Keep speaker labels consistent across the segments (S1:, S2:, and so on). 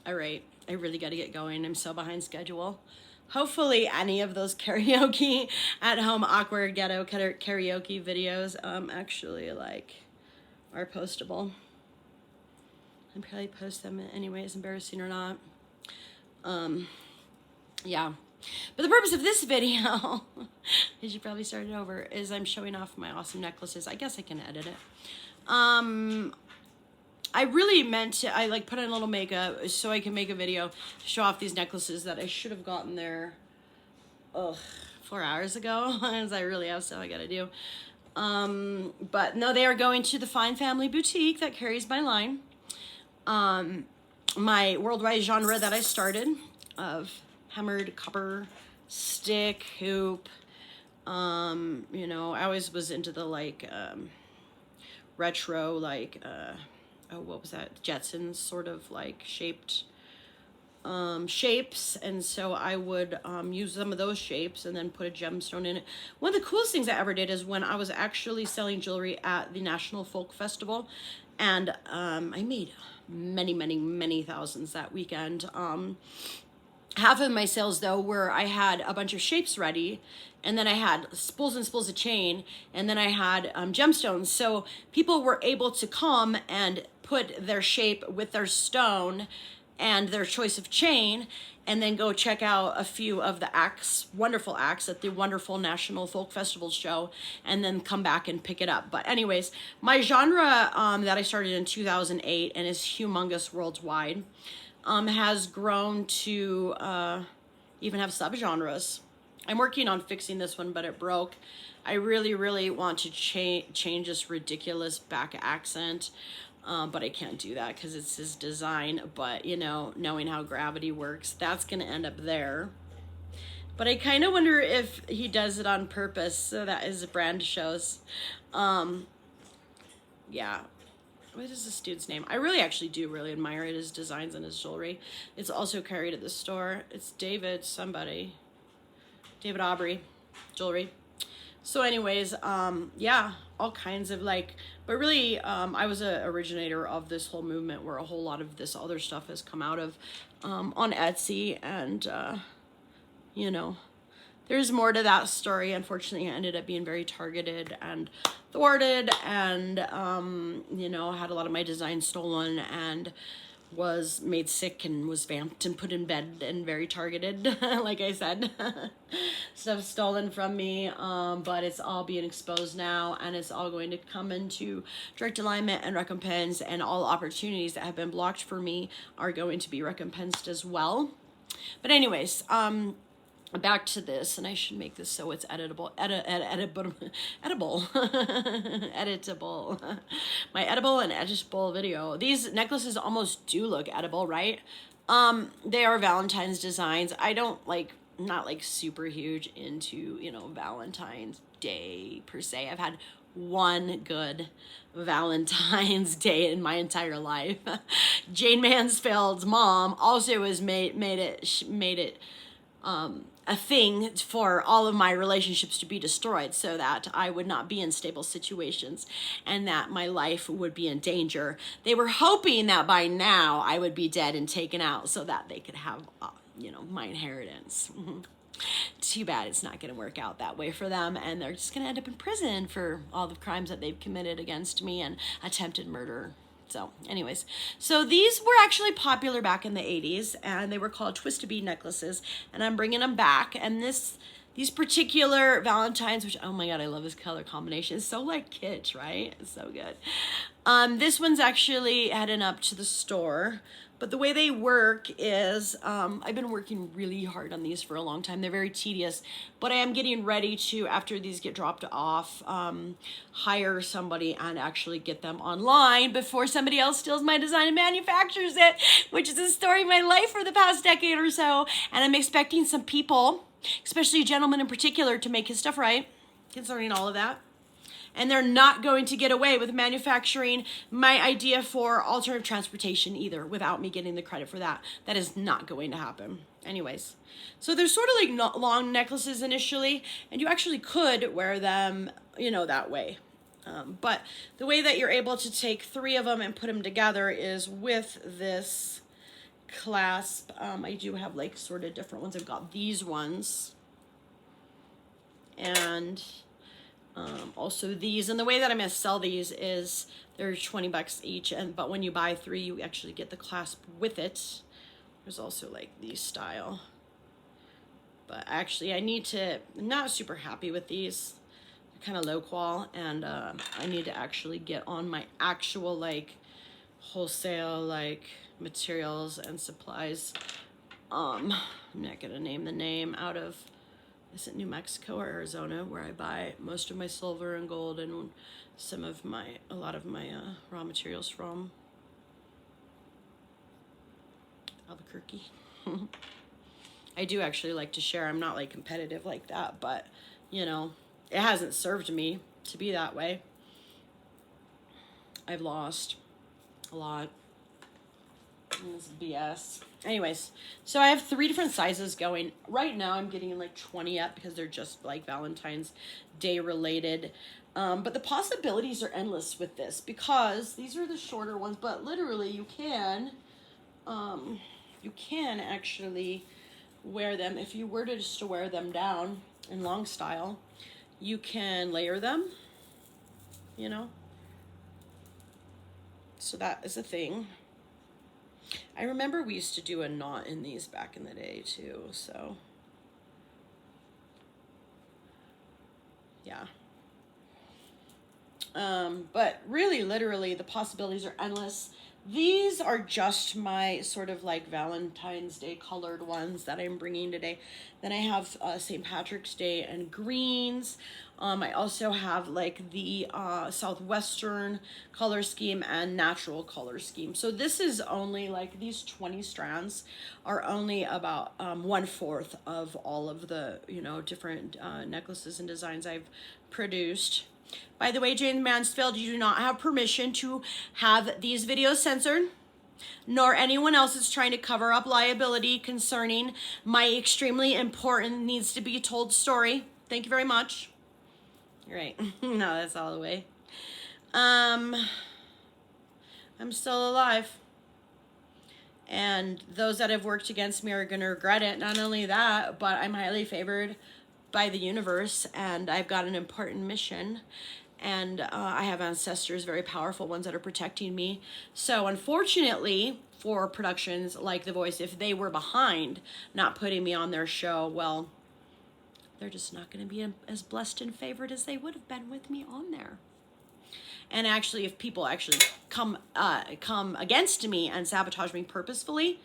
S1: All right, I really got to get going. I'm so behind schedule. Hopefully any of those karaoke at home awkward ghetto karaoke videos actually like are postable. I'll probably post them anyways, embarrassing or not. Yeah. But the purpose of this video, I should probably start it over, is I'm showing off my awesome necklaces. I guess I can edit it. I really meant to, I like put in a little makeup so I can make a video to show off these necklaces that I should have gotten there, 4 hours ago, as I really have stuff I gotta do. But no, they are going to the Fine Family Boutique that carries my line. My worldwide genre that I started of hammered copper, stick, hoop. You know, I always was into the like retro, like what was that? Jetsons sort of like shapes, and so I would use some of those shapes and then put a gemstone in it. One of the coolest things I ever did is when I was actually selling jewelry at the National Folk Festival, and I made many thousands that weekend. Half of my sales though were I had a bunch of shapes ready, and then I had spools and spools of chain, and then I had gemstones. So people were able to come and put their shape with their stone and their choice of chain, and then go check out a few of the acts, wonderful acts at the wonderful National Folk Festival show, and then come back and pick it up. But anyways, my genre that I started in 2008 and is humongous worldwide has grown to even have subgenres. I'm working on fixing this one, but it broke. I really want to change this ridiculous back accent. But I can't do that because it's his design. But, you know, knowing how gravity works, that's going to end up there. But I kind of wonder if he does it on purpose so that his brand shows. Yeah. What is this dude's name? I really actually do really admire his designs and his jewelry. It's also carried at the store. It's David Aubrey jewelry. So anyways, yeah, all kinds of like, but really, I was a originator of this whole movement where a whole lot of this other stuff has come out of, on Etsy, and, you know, there's more to that story. Unfortunately, I ended up being very targeted and thwarted, and, you know, had a lot of my designs stolen and was made sick and was vamped and put in bed and very targeted, like I said. Stuff stolen from me, but it's all being exposed now, and it's all going to come into direct alignment and recompense, and all opportunities that have been blocked for me are going to be recompensed as well. But anyways, back to this, and I should make this so it's editable. Editable. My edible and editable video. These necklaces almost do look edible, right? They are Valentine's designs. I don't not super huge into, you know, Valentine's Day per se. I've had one good Valentine's Day in my entire life. Jayne Mansfield's mom also has made it a thing for all of my relationships to be destroyed so that I would not be in stable situations and that my life would be in danger. They were hoping that by now I would be dead and taken out so that they could have, you know, my inheritance. Too bad it's not going to work out that way for them, and they're just going to end up in prison for all the crimes that they've committed against me and attempted murder. So anyways, so these were actually popular back in the 80s, and they were called TwistABead necklaces, and I'm bringing them back. And these particular Valentines, which, oh my God, I love this color combination. It's so like kitsch, right? It's so good. This one's actually heading up to the store. But the way they work is, I've been working really hard on these for a long time. They're very tedious, but I am getting ready to, after these get dropped off, hire somebody and actually get them online before somebody else steals my design and manufactures it, which is the story of my life for the past decade or so. And I'm expecting some people, especially gentlemen in particular, to make his stuff right, concerning all of that. And they're not going to get away with manufacturing my idea for alternative transportation either without me getting the credit for that. That is not going to happen. Anyways, so they're sort of like long necklaces initially, and you actually could wear them, you know, that way. But the way that you're able to take 3 of them and put them together is with this clasp. I do have like sort of different ones. I've got these ones and also these. And the way that I'm going to sell these is they're 20 bucks each, but when you buy 3 you actually get the clasp with it. There's also like these style, but actually I'm not super happy with these. They're kind of low qual, and I need to actually get on my actual like wholesale like materials and supplies. I'm not gonna name the name, out of, is it New Mexico or Arizona, where I buy most of my silver and gold and a lot of my raw materials from. Albuquerque. I do actually like to share. I'm not like competitive like that, but you know, it hasn't served me to be that way. I've lost a lot. This is BS. Anyways, so I have 3 different sizes going. Right now I'm getting like 20 up because they're just like Valentine's Day related. But the possibilities are endless with this, because these are the shorter ones, but literally you can actually wear them. If you were to just to wear them down in long style, you can layer them, you know. So that is a thing. I remember we used to do a knot in these back in the day too, so yeah. But really, literally, the possibilities are endless. These are just my sort of like Valentine's Day colored ones that I'm bringing today. Then I have St. Patrick's Day and greens. I also have like the Southwestern color scheme and natural color scheme. So this is only like, these 20 strands are only about 1/4 of all of the, you know, different necklaces and designs I've produced. By the way, Jayne Mansfield, you do not have permission to have these videos censored, nor anyone else is trying to cover up liability concerning my extremely important, needs to be told story. Thank you very much. You're right. No, that's all the way. I'm still alive. And those that have worked against me are going to regret it. Not only that, but I'm highly favored by the universe, and I've got an important mission, and I have ancestors, very powerful ones, that are protecting me. So unfortunately for productions like The Voice, if they were behind not putting me on their show, well, they're just not going to be as blessed and favored as they would have been with me on there. And actually, if people actually come against me and sabotage me purposefully,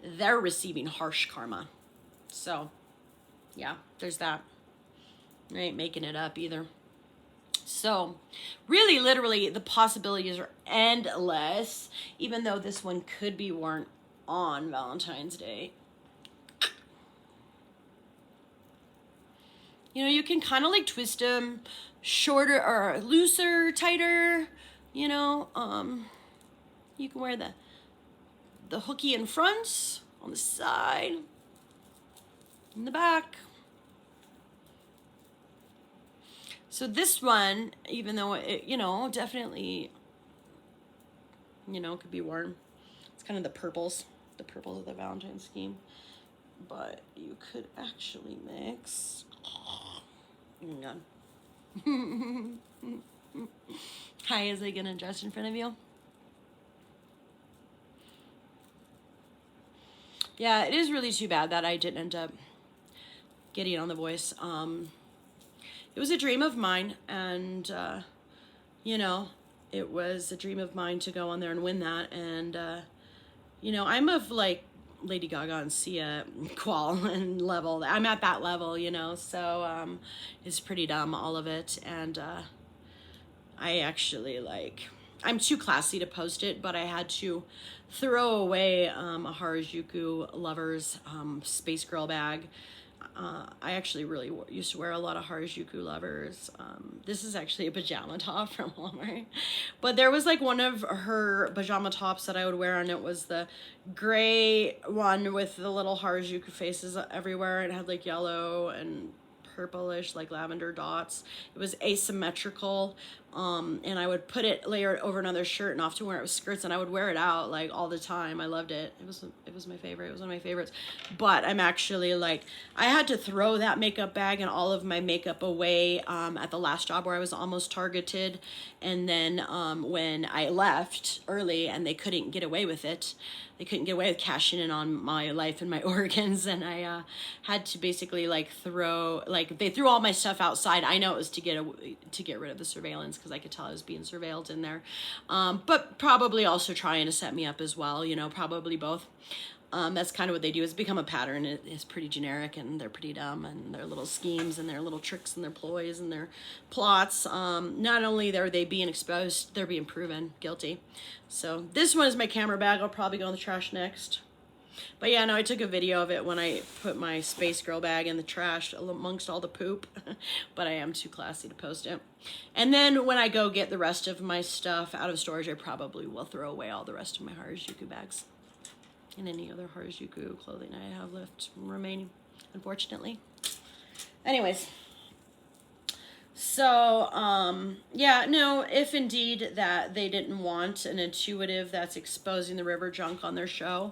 S1: they're receiving harsh karma. So yeah, there's that. I ain't making it up either. So really, literally, the possibilities are endless, even though this one could be worn on Valentine's Day. You know, you can kind of like twist them shorter or looser, tighter, you know. You can wear the hooky in front, on the side, in the back. So this one, even though it, you know, definitely, you know, could be worn. It's kind of the purples of the Valentine scheme. But you could actually mix. None. Hi, is it gonna dress in front of you? Yeah, it is really too bad that I didn't end up getting on The Voice. It was a dream of mine, and you know, it was a dream of mine to go on there and win that. And you know, I'm of like Lady Gaga and Sia qual and level. I'm at that level, you know, so it's pretty dumb, all of it. And I actually, like, I'm too classy to post it, but I had to throw away a Harajuku Lovers Space Girl bag. I actually really used to wear a lot of Harajuku Lovers. This is actually a pajama top from Walmart. But there was like one of her pajama tops that I would wear, and it was the gray one with the little Harajuku faces everywhere. It had like yellow and purplish, like lavender dots. It was asymmetrical, And I would layer it over another shirt and often wear it with skirts, and I would wear it out like all the time. I loved it. It was my favorite. It was one of my favorites. But I'm actually like, I had to throw that makeup bag and all of my makeup away at the last job where I was almost targeted. And then when I left early and they couldn't get away with it, they couldn't get away with cashing in on my life and my organs, and I had to basically like they threw all my stuff outside. I know it was to get rid of the surveillance, because I could tell I was being surveilled in there, but probably also trying to set me up as well. You know, probably both. That's kind of what they do. It's become a pattern. It's pretty generic, and they're pretty dumb, and their little schemes and their little tricks and their ploys and their plots. Not only are they being exposed, they're being proven guilty. So this one is my camera bag. I'll probably go in the trash next. But yeah, no, I took a video of it when I put my Space Girl bag in the trash amongst all the poop. But I am too classy to post it. And then when I go get the rest of my stuff out of storage, I probably will throw away all the rest of my Harajuku bags and any other Harajuku clothing I have left remaining, unfortunately. Anyways, so yeah, no, if indeed that they didn't want an intuitive that's exposing the river junk on their show,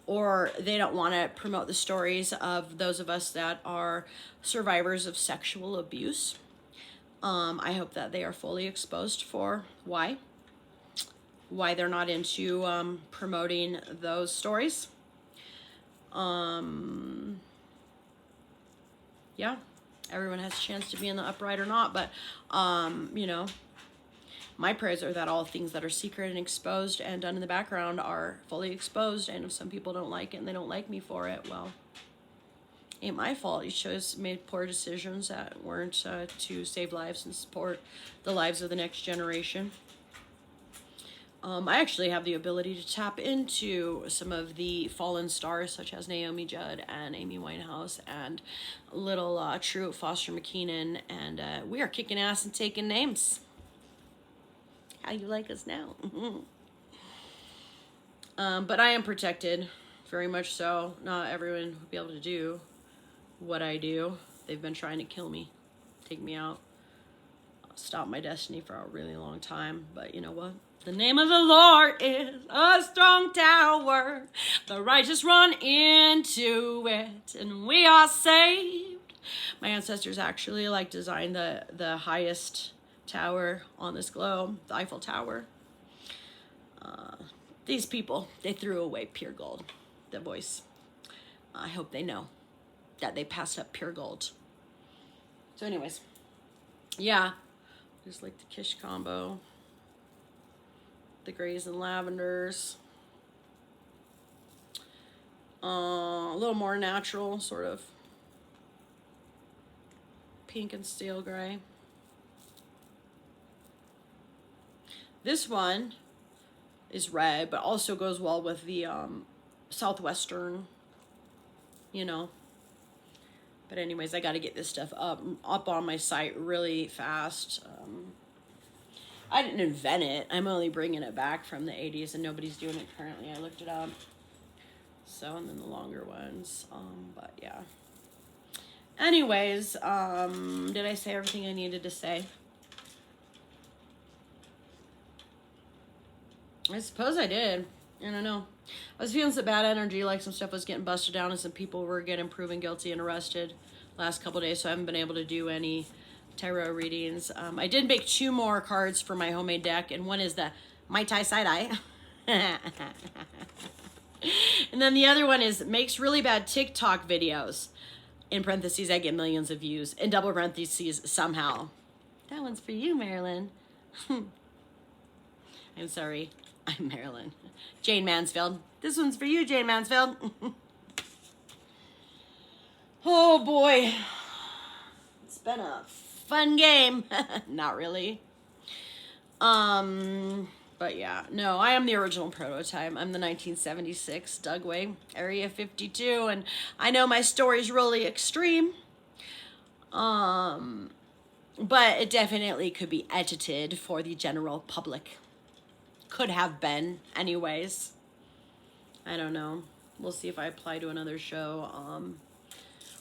S1: or they don't want to promote the stories of those of us that are survivors of sexual abuse, I hope that they are fully exposed for why they're not into promoting those stories. Yeah, everyone has a chance to be in the upright or not, but you know, my prayers are that all things that are secret and exposed and done in the background are fully exposed, and if some people don't like it and they don't like me for it, well, ain't my fault. You chose made poor decisions that weren't to save lives and support the lives of the next generation. I actually have the ability to tap into some of the fallen stars, such as Naomi Judd and Amy Winehouse and little True Foster McKeenan, and we are kicking ass and taking names. How you like us now? But I am protected, very much so. Not everyone will be able to do what I do. They've been trying to kill me, take me out, stop my destiny for a really long time, but you know what? The name of the Lord is a strong tower. The righteous run into it, and we are saved. My ancestors actually like designed the highest tower on this globe, the Eiffel Tower. These people, they threw away pure gold. The voice. I hope they know that they passed up pure gold. So anyways, yeah, just like the Kish combo. The grays and lavenders. A little more natural, sort of pink and steel gray. This one is red, but also goes well with the southwestern, you know. But anyways, I got to get this stuff up on my site really fast. I didn't invent it. I'm only bringing it back from the 80s, and nobody's doing it currently. I looked it up. So, and then the longer ones. But yeah. Anyways, did I say everything I needed to say? I suppose I did. I don't know. I was feeling some bad energy, like some stuff was getting busted down and some people were getting proven guilty and arrested last couple days, so I haven't been able to do any tarot readings. I did make 2 more cards for my homemade deck, and one is the Mai Tai Side-Eye. And then the other one is makes really bad TikTok videos. In parentheses, I get millions of views. In double parentheses, somehow. That one's for you, Marilyn. I'm sorry. I'm Marilyn. Jayne Mansfield. This one's for you, Jayne Mansfield. Oh, boy. It's been a fun game. Not really. But yeah, no, I am the original prototype. I'm the 1976 Dugway, Area 52, and I know my story's really extreme. But it definitely could be edited for the general public. Could have been, anyways. I don't know. We'll see if I apply to another show.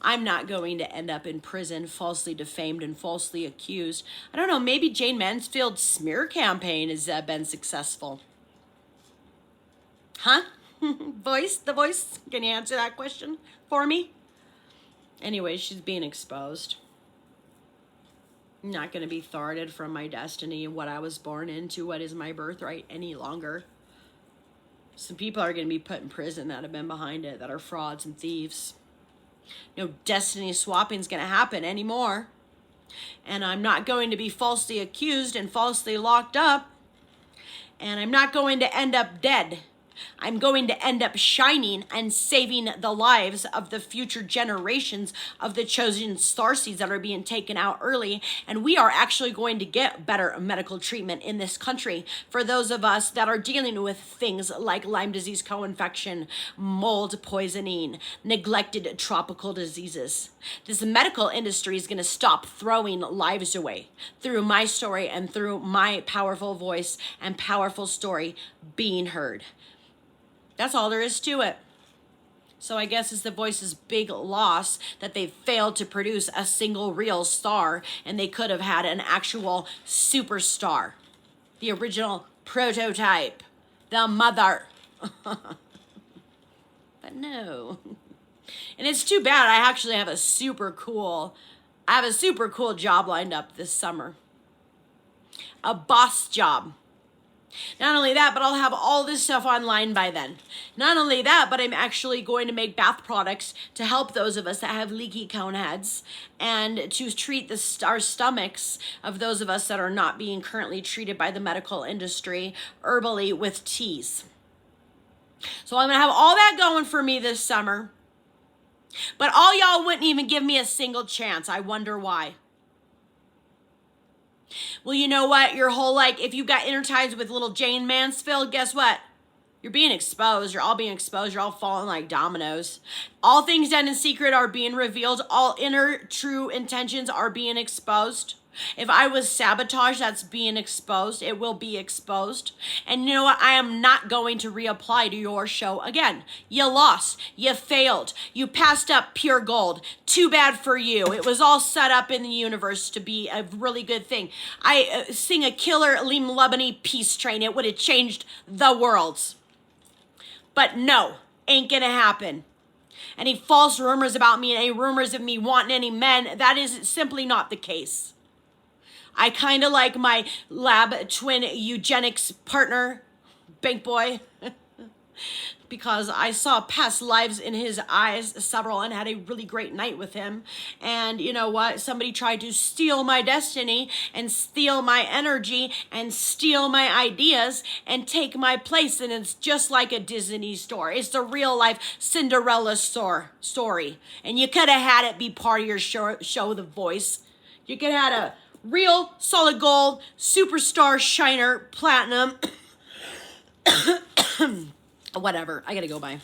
S1: I'm not going to end up in prison, falsely defamed and falsely accused. I don't know, maybe Jayne Mansfield's smear campaign has been successful. Huh? The voice, can you answer that question for me? Anyway, she's being exposed. I'm not going to be thwarted from my destiny and what I was born into, what is my birthright any longer. Some people are going to be put in prison that have been behind it, that are frauds and thieves. No destiny swapping is going to happen anymore. And I'm not going to be falsely accused and falsely locked up. And I'm not going to end up dead. I'm going to end up shining and saving the lives of the future generations of the chosen starseeds that are being taken out early. And we are actually going to get better medical treatment in this country for those of us that are dealing with things like Lyme disease co-infection, mold poisoning, neglected tropical diseases. This medical industry is going to stop throwing lives away through my story and through my powerful voice and powerful story being heard. That's all there is to it. So I guess it's the Voice's big loss that they failed to produce a single real star, and they could have had an actual superstar. The original prototype. The mother. But no. And it's too bad. I actually have a super cool job lined up this summer. A boss job. Not only that, but I'll have all this stuff online by then. Not only that, but I'm actually going to make bath products to help those of us that have leaky cone heads and to treat our stomachs of those of us that are not being currently treated by the medical industry herbally with teas. So I'm going to have all that going for me this summer. But all y'all wouldn't even give me a single chance. I wonder why. Well, you know what? Your whole, if you got inner ties with little Jayne Mansfield, guess what? You're being exposed. You're all being exposed. You're all falling like dominoes. All things done in secret are being revealed. All inner true intentions are being exposed. If I was sabotaged, that's being exposed. It will be exposed. And you know what? I am not going to reapply to your show again. You lost. You failed. You passed up pure gold. Too bad for you. It was all set up in the universe to be a really good thing. I sing a killer Lim Lubany peace train. It would have changed the world. But no, ain't gonna happen. Any false rumors about me and any rumors of me wanting any men, that is simply not the case. I kind of like my lab twin eugenics partner, Bank Boy, because I saw past lives in his eyes, several, and had a really great night with him. And you know what? Somebody tried to steal my destiny and steal my energy and steal my ideas and take my place. And it's just like a Disney story. It's the real life Cinderella story. And you could have had it be part of your show The Voice. You could have had a real solid gold superstar shiner platinum whatever. I gotta go. Bye.